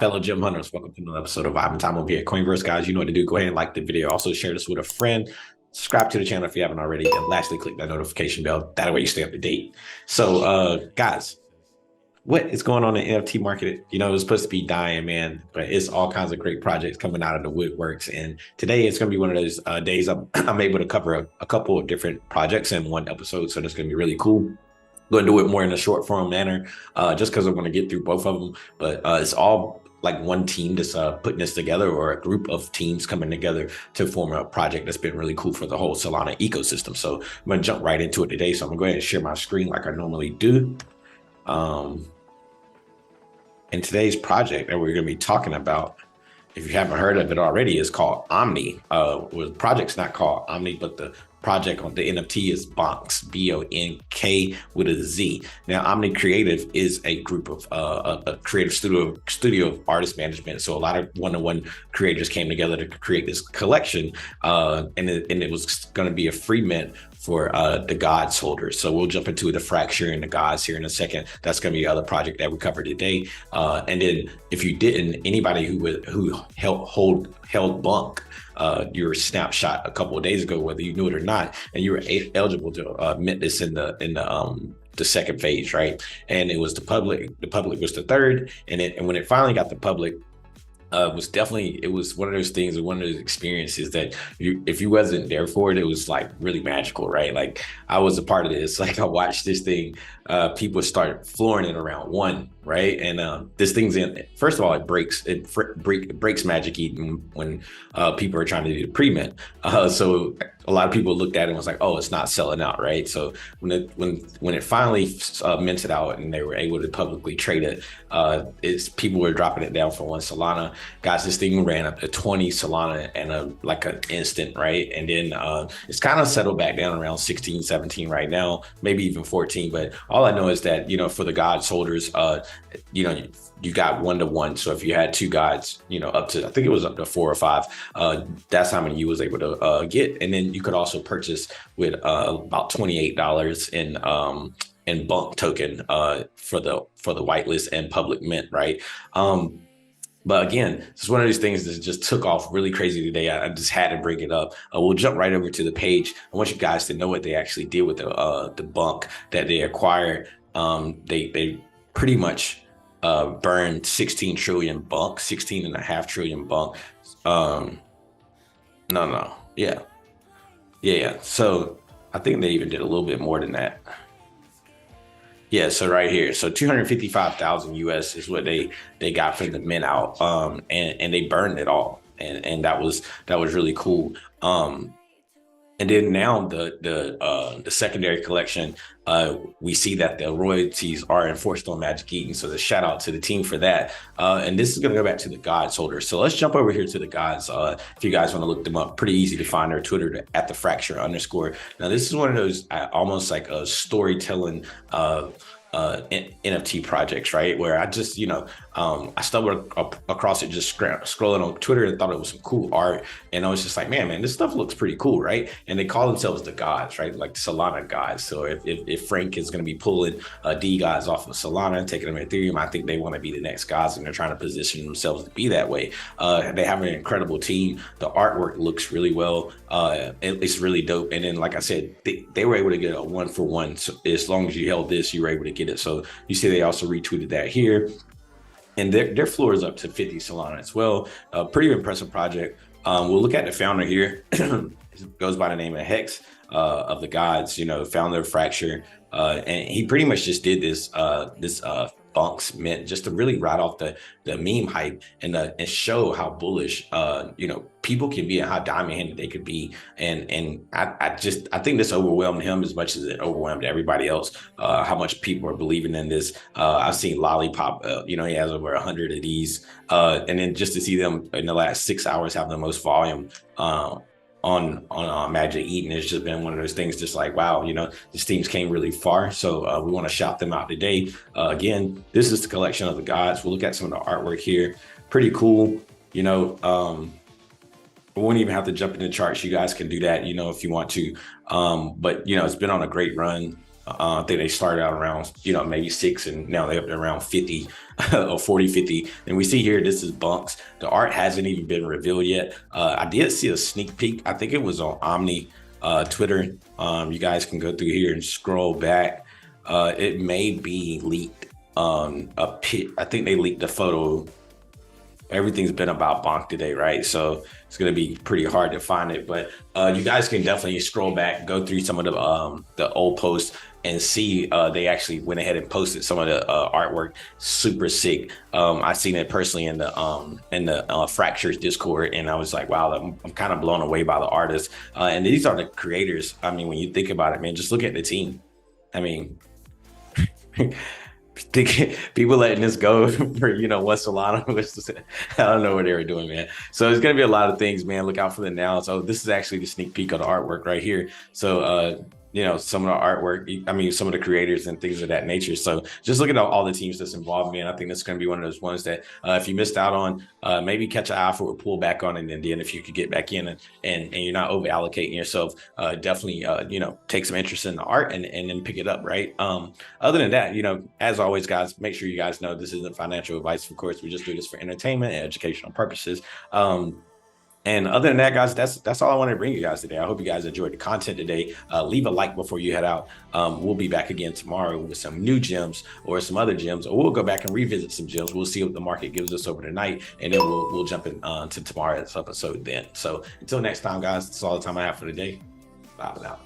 Fellow gym hunters, welcome to another episode of Vibe and Time over here at Coinverse, guys. You know what to do. Go ahead and like the video. Also, share this with a friend. Subscribe to the channel if you haven't already. And lastly, click that notification bell. That way you stay up to date. So, guys, what is going on in the NFT market? You know, it was supposed to be dying, man, but it's all kinds of great projects coming out of the woodworks. And today it's going to be one of those days I'm able to cover a couple of different projects in one episode. So that's going to be really cool. Going to do it more in a short form manner, just because I want to get through both of them. But it's all like one team that's putting this together, or a group of teams coming together to form a project that's been really cool for the whole Solana ecosystem. So I'm going to jump right into it today. So I'm going to go ahead and share my screen like I normally do. And today's project that we're going to be talking about, if you haven't heard of it already, is called Omni. Well, the project's not called Omni, but the project on the NFT is Bonkz, B-O-N-K with a Z. Now, Omni Creative is a group of a creative studio of artist management. So a lot of one-to-one creators came together to create this collection, and it was going to be a free mint for the gods holders. So we'll jump into the fracture and the gods here in a second. That's going to be the other project that we covered today. And then if you didn't, anybody who held BONK, your snapshot a couple of days ago, whether you knew it or not, and you were eligible to mint this in the second phase, right? And it was the public was the third, and when it finally got the public, it was one of those things, one of those experiences that if you wasn't there for it, it was like really magical, right? Like I was a part of this. Like I watched this thing, people start flooring it around one, right? And this thing's first of all, it breaks Magic Eden when people are trying to do the pre-mint. So a lot of people looked at it and was like, oh, it's not selling out, right? So when it finally minted out and they were able to publicly trade it, people were dropping it down for 1 Solana. Guys, this thing ran up to 20 Solana and like an instant, right? And then it's kind of settled back down around 16, 17 right now, maybe even 14. But all I know is that, you know, for the gods holders, you know, you got 1-to-1. So if you had 2 gods, you know, up to, I think it was up to 4 or 5, that's how many you was able to get. And then you could also purchase with about $28 in BONK token for the whitelist and public mint, right? But again, it's one of these things that just took off really crazy today. I just had to bring it up. We'll jump right over to the page. I want you guys to know what they actually did with the BONK that they acquired. They pretty much burned 16 trillion BONK, 16.5 trillion BONK. Yeah. So I think they even did a little bit more than that. Yeah, so right here, so 255,000 US is what they got from the mint out, and they burned it all, and that was really cool. And then now the secondary collection, we see that the royalties are enforced on Magic Eden. So the shout out to the team for that. And this is going to go back to the gods holders. So let's jump over here to the gods. If you guys want to look them up, pretty easy to find their Twitter at the fracture _. Now this is one of those almost like a storytelling NFT projects, right? Where I just, you know, I stumbled across it just scrolling on Twitter and thought it was some cool art. And I was just like, man, this stuff looks pretty cool, right? And they call themselves the gods, right? Like Solana gods. So if Frank is going to be pulling D gods off of Solana and taking them to Ethereum, I think they want to be the next gods, and they're trying to position themselves to be that way. They have an incredible team. The artwork looks really well. It's really dope. And then, like I said, they were able to get a 1-for-1. So as long as you held this, you were able to get it. So you see they also retweeted that here. And their floor is up to 50 Solana as well. Pretty impressive project. We'll look at the founder here. It goes by the name of Hex of the Gods, you know, founder of Fracture. And he pretty much just did this Bonkz mint just to really ride off the meme hype and show how bullish you know, people can be and how diamond handed they could be. And I think this overwhelmed him as much as it overwhelmed everybody else, how much people are believing in this. I've seen Lollipop, you know, he has over 100 of these, and then just to see them in the last 6 hours have the most volume on Magic Eden, it's just been one of those things, just like, wow, you know, this team's came really far. So we want to shout them out today. Again, this is the collection of the gods. We'll look at some of the artwork here. Pretty cool. You know, we won't even have to jump into charts. You guys can do that, you know, if you want to. But, you know, it's been on a great run. I think they started out around, maybe 6, and now they're up to around 50 or 40, 50. And we see here, this is Bonkz. The art hasn't even been revealed yet. I did see a sneak peek. I think it was on Omni Twitter. You guys can go through here and scroll back. It may be leaked. I think they leaked the photo. Everything's been about Bonk today, right? So it's going to be pretty hard to find it, but you guys can definitely scroll back, go through some of the old posts, and see they actually went ahead and posted some of the artwork. Super sick. I seen it personally in the Fractures Discord, and I was like, wow, I'm kind of blown away by the artists. And these are the creators. I mean, when you think about it, man, just look at the team. I mean, people letting this go for what's a lot of I don't know what they were doing, man. So it's gonna be a lot of things, man. Look out for the now. So this is actually the sneak peek of the artwork right here. So some of the artwork, I mean, some of the creators and things of that nature. So just look at all the teams that's involved, man. I think that's going to be one of those ones that if you missed out on, maybe catch an eye for or pull back on, and then if you could get back in and you're not over allocating yourself, definitely take some interest in the art and then pick it up, right? Other than that, as always, guys, make sure you guys know this isn't financial advice. Of course, we just do this for entertainment and educational purposes. And other than that, guys, that's all I wanted to bring you guys today. I hope you guys enjoyed the content today. Leave a like before you head out. We'll be back again tomorrow with some new gems or some other gems, or we'll go back and revisit some gems. We'll see what the market gives us over the night, and then we'll jump in to tomorrow's episode then. So until next time, guys, that's all the time I have for today. Bye for now.